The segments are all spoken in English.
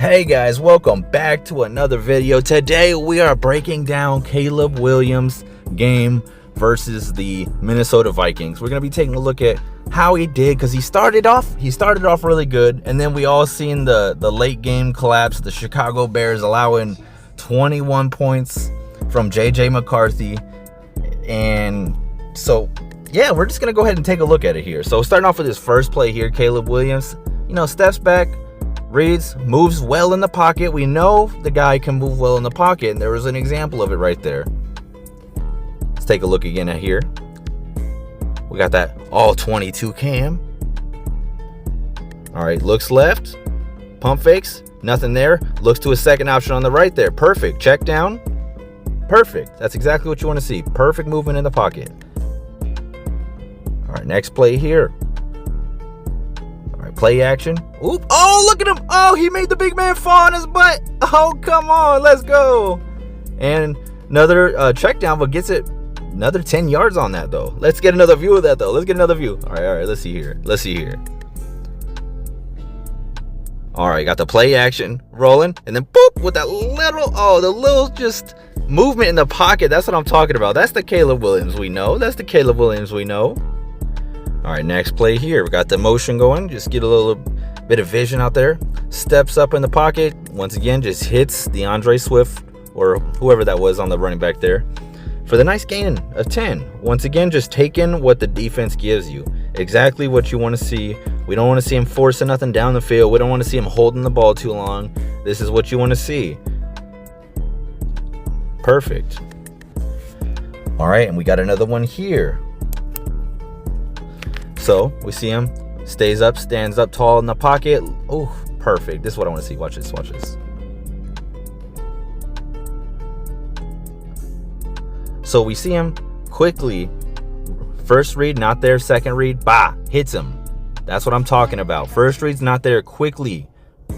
Hey guys, welcome back to another video. Today we are breaking down Caleb Williams' game versus the Minnesota Vikings. We're going to be taking a look at how he did, because he started off really good, and then we all seen the late game collapse, the Chicago Bears allowing 21 points from JJ McCarthy. And so yeah, we're just going to go ahead and take a look at it here. So starting off with his first play here, Caleb Williams, steps back, reads, moves well in the pocket. We know the guy can move well in the pocket, and there was an example of it right there. Let's take a look again at here. We got that all 22 cam. All right, looks left, pump fakes, nothing there. Looks to a second option on the right there. Perfect. Check down. Perfect. That's exactly what you want to see. Perfect movement in the pocket. All right, next play here. All right, play action. Oop. Oh, look at him. Oh, he made the big man fall on his butt. Oh, come on. Let's go. And another check down, but gets it another 10 yards on that, though. Let's get another view of that, though. Let's get another view. All right. Let's see here. All right, got the play action rolling, and then boop with that little, just movement in the pocket. That's what I'm talking about. That's the Caleb Williams we know. All right, next play here. We got the motion going. Just get a little bit of vision out there. Steps up in the pocket. Once again, just hits DeAndre Swift or whoever that was on the running back there for the nice gain of 10. Once again, just taking what the defense gives you. Exactly what you want to see. We don't want to see him forcing nothing down the field. We don't want to see him holding the ball too long. This is what you want to see. Perfect. All right, and we got another one here. So we see him, stays up, stands up tall in the pocket. Oh, perfect. This is what I want to see. Watch this. So we see him quickly. First read, not there. Second read, bah, hits him. That's what I'm talking about. First read's not there. Quickly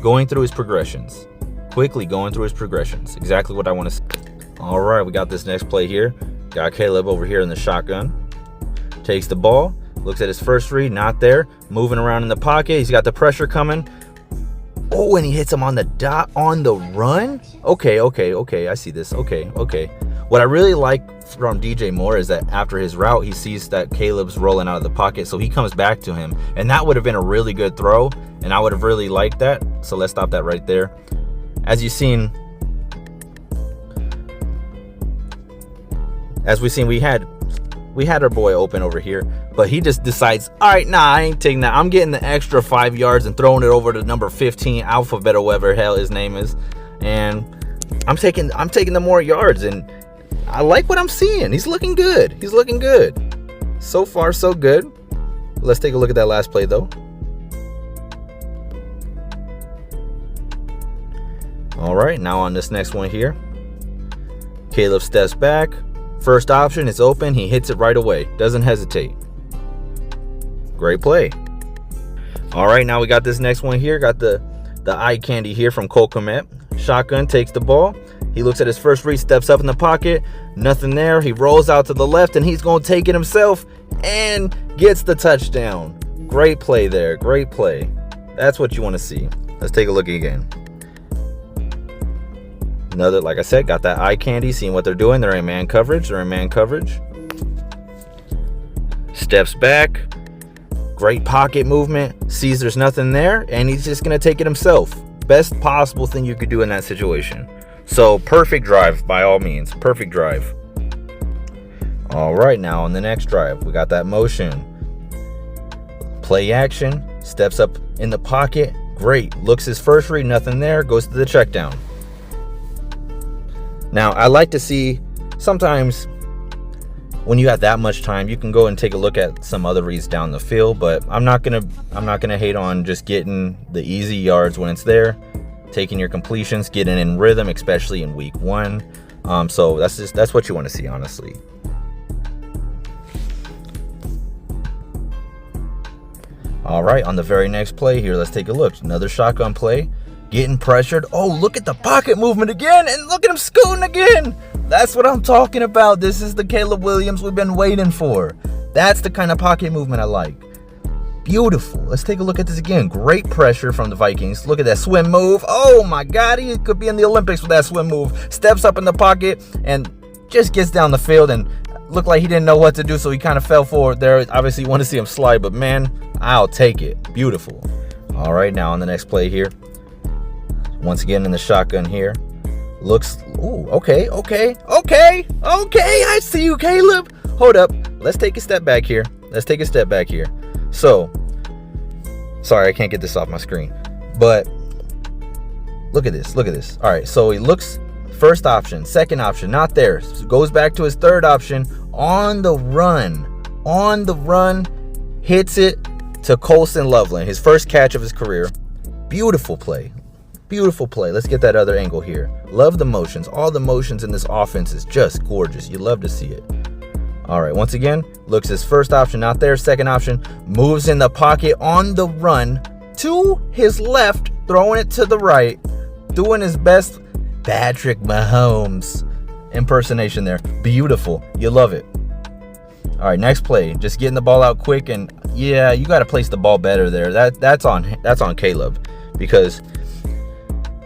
going through his progressions. Exactly what I want to see. All right, we got this next play here. Got Caleb over here in the shotgun. Takes the ball. Looks at his first read, not there. Moving around in the pocket. He's got the pressure coming. Oh, and he hits him on the dot on the run. Okay. I see this. Okay. What I really like from DJ Moore is that after his route, he sees that Caleb's rolling out of the pocket, so he comes back to him. And that would have been a really good throw, and I would have really liked that. So let's stop that right there. As we've seen, we had our boy open over here, but he just decides, all right, nah, I ain't taking that. I'm getting the extra 5 yards and throwing it over to number 15, Alphabet or whatever hell his name is, and I'm taking the more yards, and I like what I'm seeing. He's looking good. So far, so good. Let's take a look at that last play, though. All right, now on this next one here, Caleb steps back. First option, it's open. He hits it right away. Doesn't hesitate. Great play. All right, now we got this next one here. Got the eye candy here from Cole Kmet. Shotgun, takes the ball. He looks at his first read, steps up in the pocket. Nothing there. He rolls out to the left, and he's going to take it himself and gets the touchdown. Great play there. Great play. That's what you want to see. Let's take a look again. Another, like I said, got that eye candy, seeing what they're doing. They're in man coverage. Steps back. Great pocket movement. Sees there's nothing there, and he's just going to take it himself. Best possible thing you could do in that situation. So perfect drive by all means. Perfect drive. All right, now on the next drive, we got that motion. Play action. Steps up in the pocket. Great. Looks his first read, nothing there. Goes to the check down. Now, I like to see sometimes when you have that much time, you can go and take a look at some other reads down the field, but I'm not gonna hate on just getting the easy yards when it's there, taking your completions, getting in rhythm, especially in week 1. So that's what you want to see, honestly. All right, on the very next play here, let's take a look. Another shotgun play. Getting pressured. Oh, look at the pocket movement again, and look at him scooting again. That's what I'm talking about. This is the Caleb Williams we've been waiting for. That's the kind of pocket movement I like. Beautiful. Let's take a look at this again. Great pressure from the Vikings. Look at that swim move. Oh my God, he could be in the Olympics with that swim move. Steps up in the pocket and just gets down the field and looked like he didn't know what to do, so he kind of fell forward there. Obviously, you want to see him slide, but man, I'll take it. Beautiful. All right, now on the next play here. Once again in the shotgun here. Looks, ooh, okay. I see you, Caleb. Hold up. Let's take a step back here. So, sorry, I can't get this off my screen. But look at this. All right, so he looks first option, second option, not there. So goes back to his third option on the run. Hits it to Colson Loveland, his first catch of his career. Beautiful play. Let's get that other angle here. Love the motions. All the motions in this offense is just gorgeous. You love to see it. All right, once again, looks his first option, not there. Second option, moves in the pocket on the run to his left, throwing it to the right, doing his best Patrick Mahomes impersonation there. Beautiful. You love it. All right, next play. Just getting the ball out quick, and yeah, you got to place the ball better there. That's on Caleb, because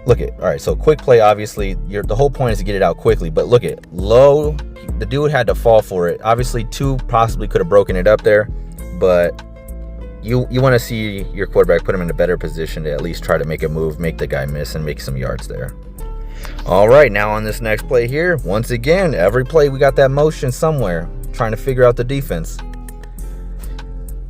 look at, all right, so quick play, obviously the whole point is to get it out quickly, but look at low, the dude had to fall for it. Obviously two possibly could have broken it up there, but you want to see your quarterback put him in a better position to at least try to make a move, make the guy miss, and make some yards there. All right, now on this next play here, once again, every play we got that motion somewhere, trying to figure out the defense.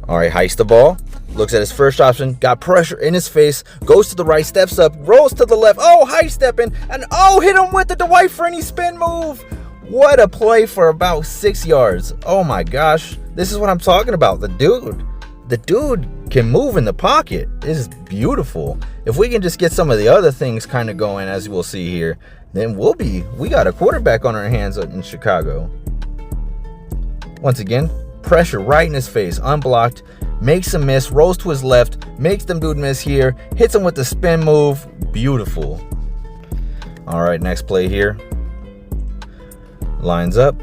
All right, heist the ball. Looks at his first option, got pressure in his face, goes to the right, steps up, rolls to the left. Oh, high stepping, and oh, hit him with the Dwight Freeney spin move. What a play for about 6 yards. Oh my gosh, this is what I'm talking about. The dude can move in the pocket. This is beautiful. If we can just get some of the other things kind of going, as we'll see here, then we got a quarterback on our hands in Chicago. Once again, pressure right in his face, unblocked. Makes him miss, rolls to his left, makes them dude miss here, hits him with the spin move. Beautiful. All right, next play here. Lines up.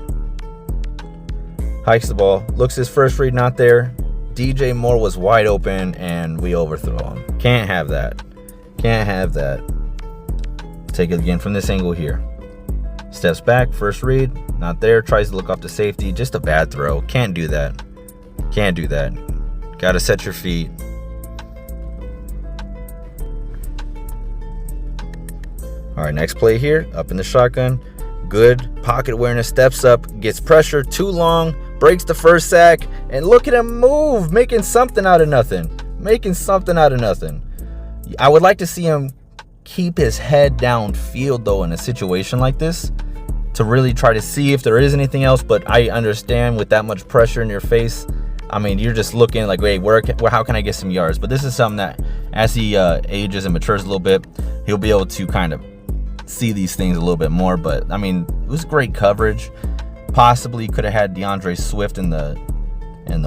Hikes the ball. Looks his first read, not there. DJ Moore was wide open, and we overthrow him. Can't have that. Take it again from this angle here. Steps back, first read, not there. Tries to look off the safety. Just a bad throw. Can't do that. Got to set your feet. All right, next play here. Up in the shotgun. Good pocket awareness. Steps up. Gets pressure. Too long. Breaks the first sack. And look at him move. Making something out of nothing. I would like to see him keep his head downfield, though, in a situation like this, to really try to see if there is anything else. But I understand with that much pressure in your face, I mean, you're just looking like, wait, how can I get some yards? But this is something that as he ages and matures a little bit, he'll be able to kind of see these things a little bit more. But I mean, it was great coverage. Possibly could have had DeAndre Swift in the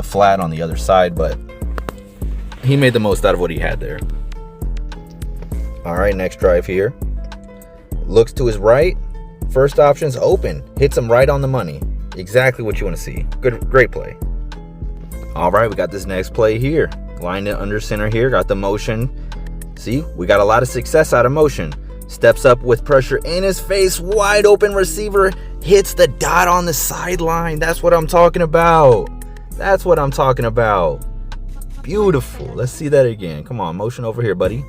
flat on the other side, but he made the most out of what he had there. All right, next drive here. Looks to his right. First option's open. Hits him right on the money. Exactly what you want to see. Great play. All right, we got this next play here. Lined it under center here. Got the motion. See, we got a lot of success out of motion. Steps up with pressure in his face. Wide open receiver. Hits the dot on the sideline. That's what I'm talking about. Beautiful. Let's see that again. Come on, motion over here, buddy.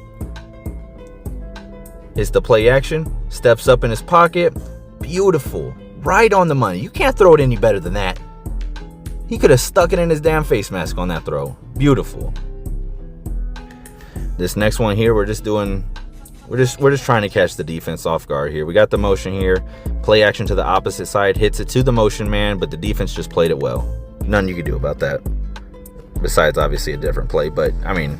Hits the play action. Steps up in his pocket. Beautiful. Right on the money. You can't throw it any better than that. He could have stuck it in his damn face mask on that throw. Beautiful. This next one here, we're just trying to catch the defense off guard here. We got the motion here. Play action to the opposite side. Hits it to the motion man, but the defense just played it well. Nothing you could do about that. Besides, obviously, a different play. But, I mean,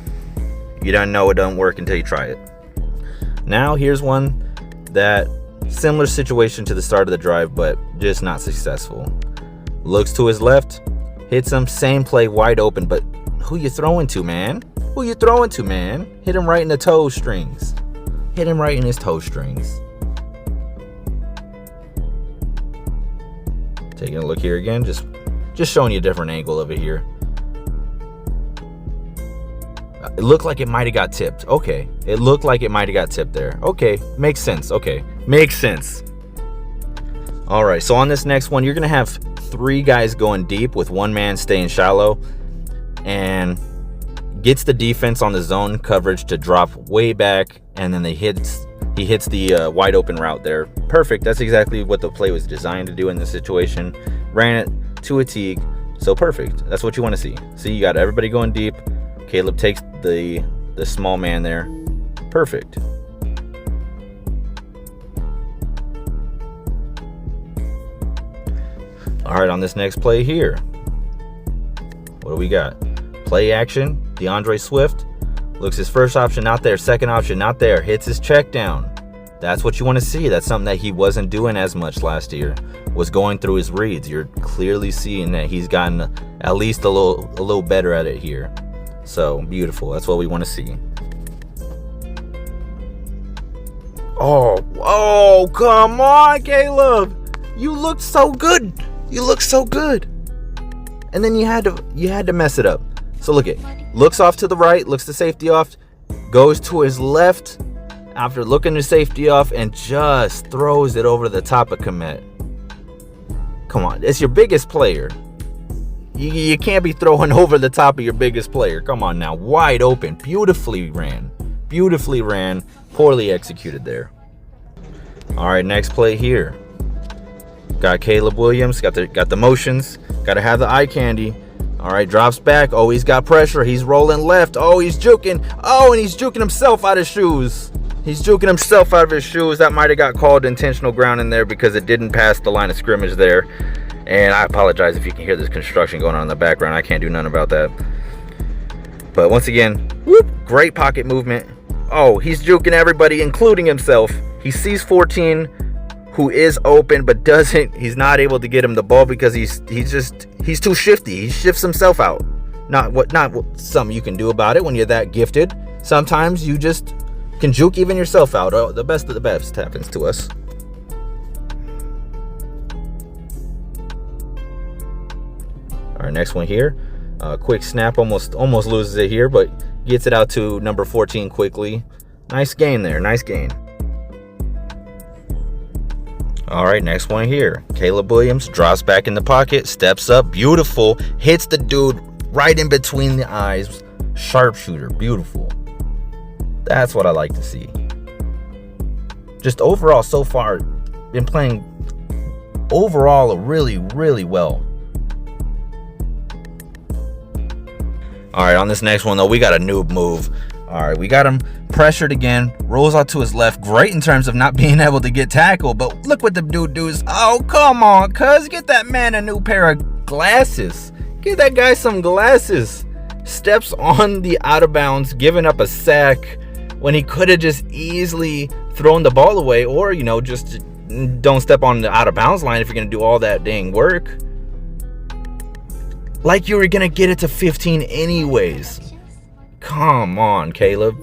you don't know it doesn't work until you try it. Now, here's one that similar situation to the start of the drive, but just not successful. Looks to his left. Hits him, same play, wide open, but who you throwing to, man? Hit him right in the toe strings. Taking a look here again, just showing you a different angle of it here. It looked like it might have got tipped. Okay, it looked like it might have got tipped there. Okay, makes sense. Okay, makes sense. All right, so on this next one, you're gonna have 3 guys going deep with 1 man staying shallow, and gets the defense on the zone coverage to drop way back, and then he hits the wide open route there. Perfect. That's exactly what the play was designed to do in this situation. Ran it to a T. So perfect. That's what you want to see. See, you got everybody going deep. Caleb takes the small man there. Perfect. All right, on this next play here, what do we got? Play action. DeAndre Swift looks his first option not there, second option not there, hits his check down. That's what you want to see. That's something that he wasn't doing as much last year, was going through his reads. You're clearly seeing that he's gotten at least a little better at it here. So beautiful. That's what we want to see. Oh, come on, Caleb. You looked so good. You looked so good. And then you had to mess it up. So look it. Looks off to the right, looks the safety off, goes to his left after looking the safety off, and just throws it over the top of Komet. Come on, it's your biggest player. You can't be throwing over the top of your biggest player. Come on now, wide open, beautifully ran, poorly executed there. All right, next play here. Got Caleb Williams, got the motions, got to have the eye candy. All right, drops back. Oh, he's got pressure. He's rolling left. Oh, he's juking. Oh, and he's juking himself out of shoes. He's juking himself out of his shoes. That might have got called intentional ground in there because it didn't pass the line of scrimmage there. And I apologize if you can hear this construction going on in the background. I can't do nothing about that. But once again, whoop, great pocket movement. Oh, he's juking everybody, including himself. He sees 14, who is open, but he's not able to get him the ball because he's too shifty. He shifts himself out. Not something you can do about it when you're that gifted. Sometimes you just can juke even yourself out. Oh, the best of the best happens to us. All right, next one here. Quick snap, almost loses it here, but gets it out to number 14 quickly. Nice gain there, nice gain. All right, next one here. Caleb Williams drops back in the pocket, steps up, beautiful, hits the dude right in between the eyes. Sharpshooter, beautiful. That's what I like to see. Just overall, so far, been playing overall really, really well. All right, on this next one, though, we got a noob move. All right, we got him pressured again. Rolls out to his left. Great in terms of not being able to get tackled. But look what the dude does. Oh, come on, cuz. Get that man a new pair of glasses. Get that guy some glasses. Steps on the out of bounds, giving up a sack when he could have just easily thrown the ball away. Or, just don't step on the out of bounds line if you're going to do all that dang work. Like you were going to get it to 15 anyways. Come on, Caleb.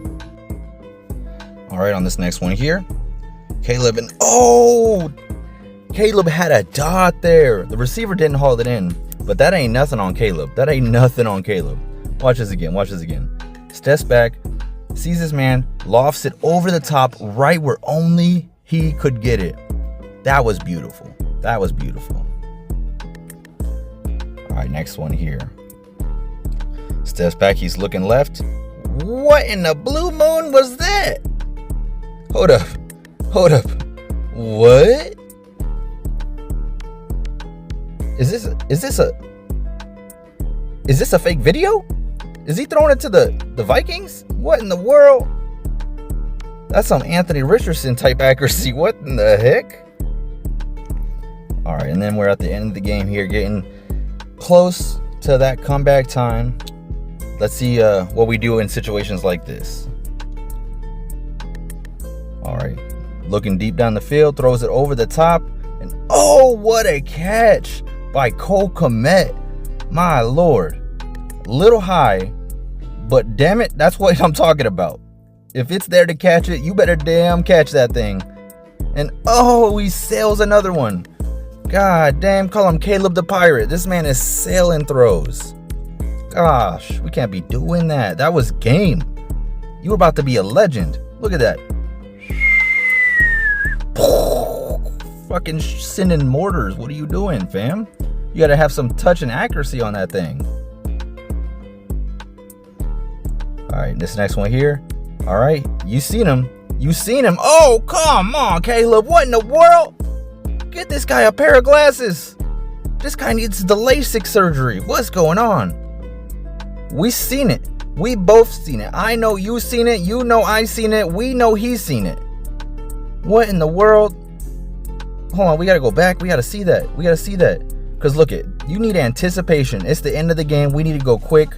All right, on this next one here, Caleb had a dot there. The receiver didn't haul it in, but that ain't nothing on Caleb. Watch this again. Steps back, sees his man, lofts it over the top right where only he could get it. That was beautiful. All right, next one here. Steps back, he's looking left. What in the blue moon was that? Hold up. What? Is this a fake video? Is he throwing it to the Vikings? What in the world? That's some Anthony Richardson type accuracy. What in the heck? All right, and then we're at the end of the game here, getting close to that comeback time. Let's see what we do in situations like this. All right, looking deep down the field, throws it over the top, and oh, what a catch by Cole Kmet. My Lord, little high, but damn it, that's what I'm talking about. If it's there to catch it, you better damn catch that thing. And oh, he sails another one. God damn, call him Caleb the Pirate. This man is sailing throws. Gosh, we can't be doing that. That was game. You were about to be a legend. Look at that. Fucking sending mortars. What are you doing, fam? You gotta have some touch and accuracy on that thing. All right, this next one here. All right, you seen him. You seen him. Oh, come on, Caleb. What in the world? Get this guy a pair of glasses. This guy needs the LASIK surgery. What's going on? We seen it. We both seen it. I know you seen it. You know I seen it. We know he's seen it. What in the world? Hold on, we gotta go back. We gotta see that. We gotta see that. Because look it, you need anticipation. It's the end of the game. We need to go quick.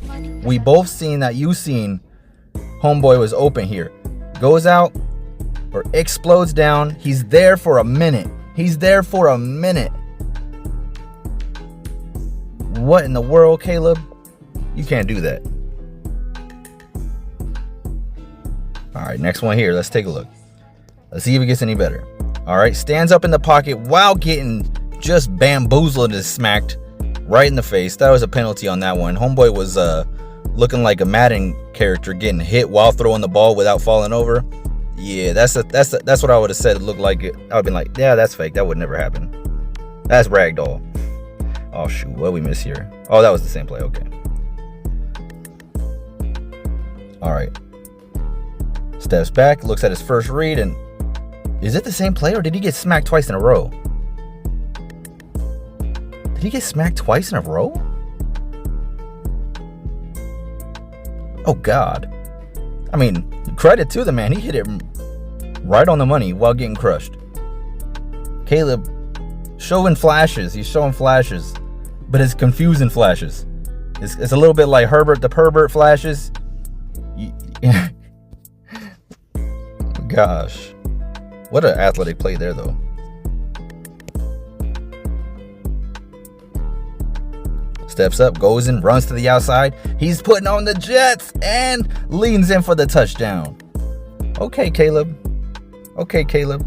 We both seen that. You seen homeboy was open here. Goes out or explodes down. He's there for a minute. He's there for a minute. What in the world, Caleb? You can't do that. All right, next one here. Let's take a look. Let's see if it gets any better. All right, stands up in the pocket while getting just bamboozled and smacked right in the face. That was a penalty on that one. Homeboy was looking like a Madden character getting hit while throwing the ball without falling over. Yeah, that's what I would have said. It looked like it. I would have been like, yeah, that's fake. That would never happen. That's ragdoll. Oh shoot, what we miss here? Oh, that was the same play. Okay. All right. Steps back, looks at his first read, and is it the same play or did he get smacked twice in a row? Did he get smacked twice in a row? Oh God. I mean, credit to the man. He hit it right on the money while getting crushed. Caleb showing flashes. He's showing flashes, but it's confusing flashes. It's a little bit like Herbert the pervert flashes. Gosh, what an athletic play there though. Steps up, goes in, runs to the outside. He's putting on the Jets and leans in for the touchdown. Okay, Caleb. Okay, Caleb.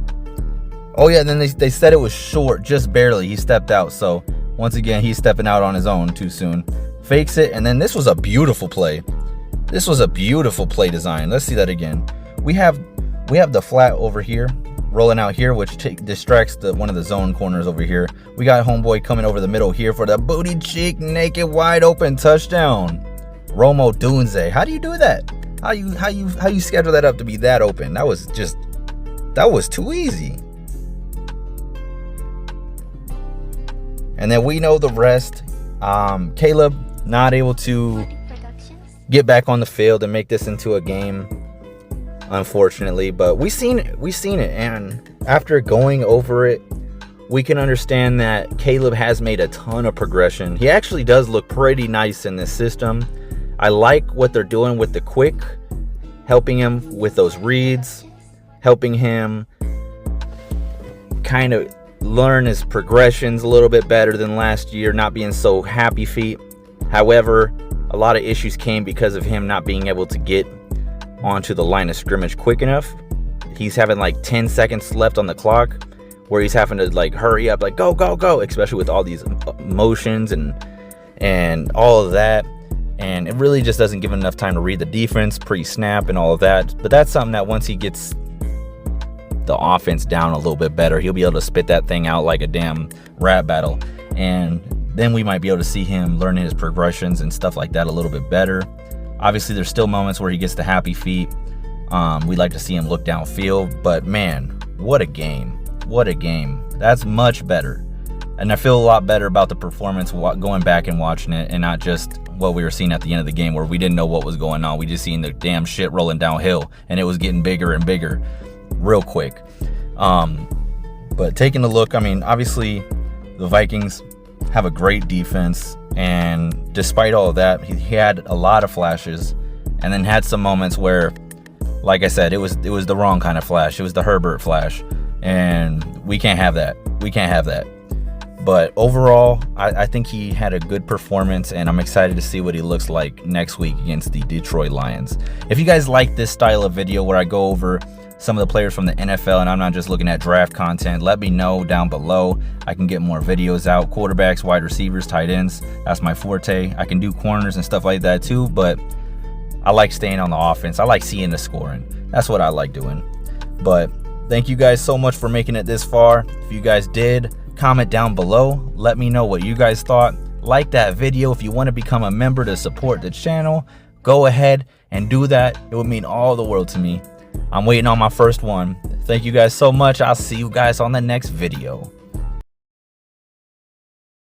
Oh yeah, then they said it was short, just barely. He stepped out, so once again, he's stepping out on his own too soon. Fakes it, and then this was a beautiful play. This was a beautiful play design. Let's see that again. We have the flat over here, rolling out here, which distracts one of the zone corners over here. We got homeboy coming over the middle here for the booty cheek, naked, wide open touchdown. Romo Dunze. How do you do that? How you schedule that up to be that open? That was too easy. And then we know the rest. Caleb not able to get back on the field and make this into a game, unfortunately, but we seen it, and after going over it, we can understand that Caleb has made a ton of progression. He actually does look pretty nice in this system. I like what they're doing with the quick, helping him with those reads, helping him kind of learn his progressions a little bit better than last year, not being so happy feet. However, a lot of issues came because of him not being able to get onto the line of scrimmage quick enough. He's having like 10 seconds left on the clock where he's having to like hurry up, like go, especially with all these motions and all of that. And it really just doesn't give him enough time to read the defense pre-snap and all of that. But that's something that once he gets the offense down a little bit better, he'll be able to spit that thing out like a damn rap battle. And then we might be able to see him learning his progressions and stuff like that a little bit better. Obviously, there's still moments where he gets the happy feet. We'd like to see him look downfield, but man, what a game. What a game. That's much better. And I feel a lot better about the performance going back and watching it, and not just what we were seeing at the end of the game where we didn't know what was going on. We just seen the damn shit rolling downhill, and it was getting bigger and bigger real quick. But taking a look, I mean, obviously the Vikings have a great defense, and despite all of that, he had a lot of flashes, and then had some moments where, like I said, it was the wrong kind of flash. It was the Herbert flash, and we can't have that. We can't have that. But overall, I think he had a good performance, and I'm excited to see what he looks like next week against the Detroit Lions. If you guys like this style of video where I go over some of the players from the NFL and I'm not just looking at draft content, let me know down below. I can get more videos out. Quarterbacks, wide receivers, tight ends, that's my forte. I can do corners and stuff like that too, but I like staying on the offense. I like seeing the scoring. That's what I like doing. But thank you guys so much for making it this far. If you guys did, comment down below. Let me know what you guys thought. Like that video. If you want to become a member to support the channel, go ahead and do that. It would mean all the world to me. I'm waiting on my first one. Thank you guys so much. I'll see you guys on the next video.